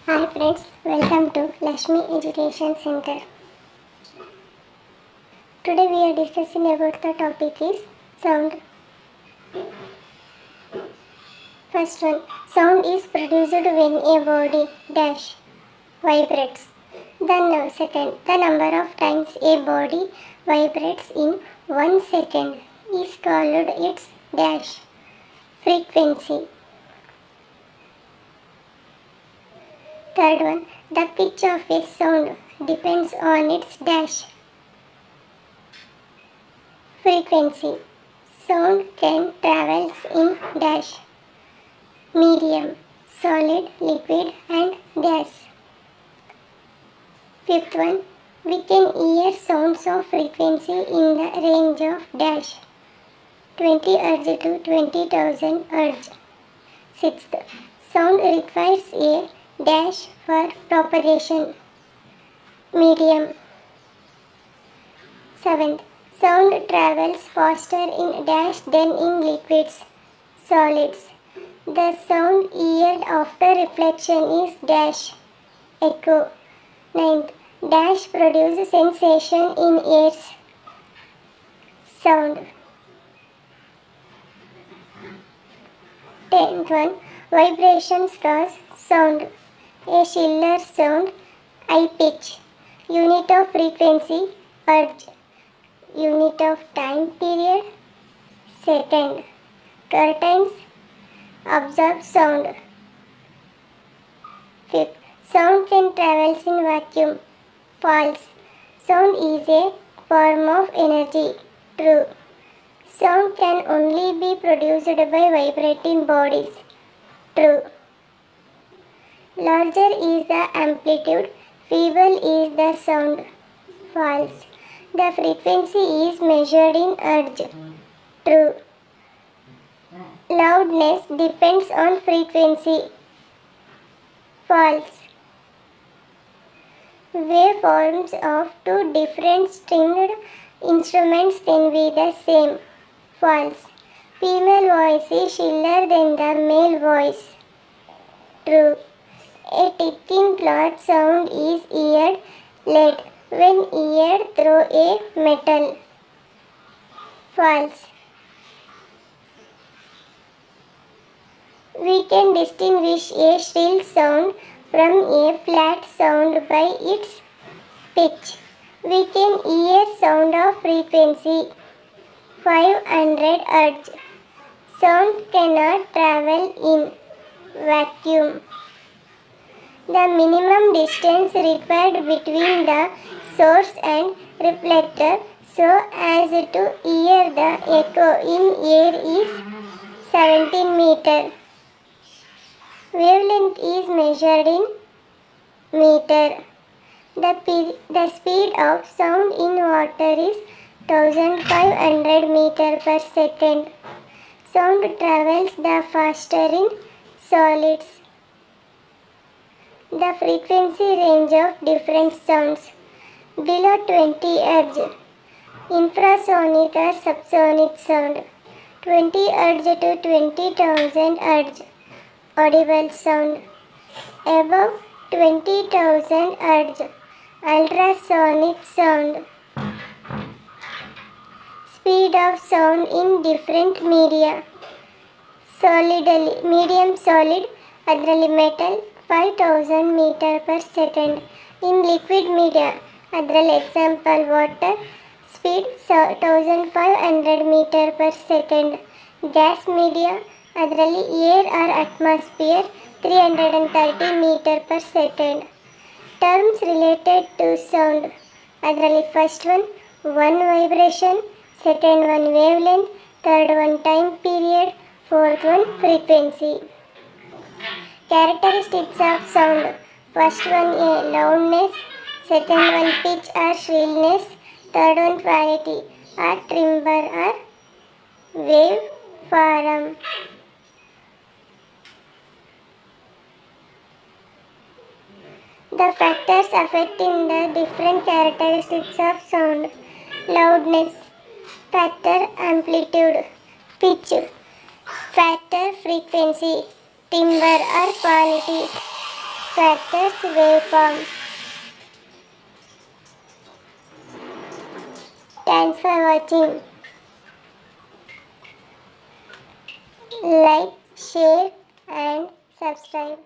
Hi friends, welcome to Lakshmi Education Center. Today we are discussing about the topic is sound. First one, sound is produced when a body dash vibrates. Then second, the number of times a body vibrates in 1 second is called its dash frequency. Third one, the pitch of a sound depends on its dash frequency. Sound can travel in dash medium, solid, liquid and gas. Fifth one, we can hear sounds of frequency in the range of dash 20 Hz to 20,000 Hz. Sixth, sound requires a dash for propagation medium. Seventh, sound travels faster in dash than in liquids solids. The sound heard after reflection is dash echo. Ninth, dash produces sensation in air's sound. 10th one, vibrations cause sound. A Schiller sound, high pitch. Unit of frequency, hertz. Unit of time period, second. Curtains, absorb sound. Fifth, sound can travel in vacuum. False. Sound is a form of energy. True. Sound can only be produced by vibrating bodies. True. Larger is the amplitude, feeble is the sound. False. The frequency is measured in hertz. True. Loudness depends on frequency. False. Waveforms of two different stringed instruments can be the same. False. Female voice is shriller than the male voice. True. A ticking clock sound is heard lead when heard through a metal. False. We can distinguish a shrill sound from a flat sound by its pitch. We can hear sound of frequency 500 Hz. Sound cannot travel in vacuum. The minimum distance required between the source and reflector so as to hear the echo in air is 17 meters. Wavelength is measured in meter. The speed of sound in water is 1500 meter per second. Sound travels the faster in solids. The frequency range of different sounds below 20 Hz. Infrasonic or subsonic sound 20 Hz to 20,000 Hz. Audible sound above 20,000 Hz. Ultrasonic sound. Speed of sound in different media. Medium solid adರಲ್ಲಿ metal 5000 meter per second. In liquid media ಅದರಲ್ಲಿ example water speed 1500 meter per second. Gas media ಅದರಲ್ಲಿ air or atmosphere 330 meter per second. Terms related to sound ಅದರಲ್ಲಿ first one vibration, second one wavelength, third one time period, fourth one frequency. Characteristics of sound. First one loudness, second one pitch or shrillness, third one quality or timbre or waveform. The factors affecting the different characteristics of sound. Loudness, factor amplitude, pitch, factor frequency, timbre or quality. factors waveform. Thanks for watching. Like, share and subscribe.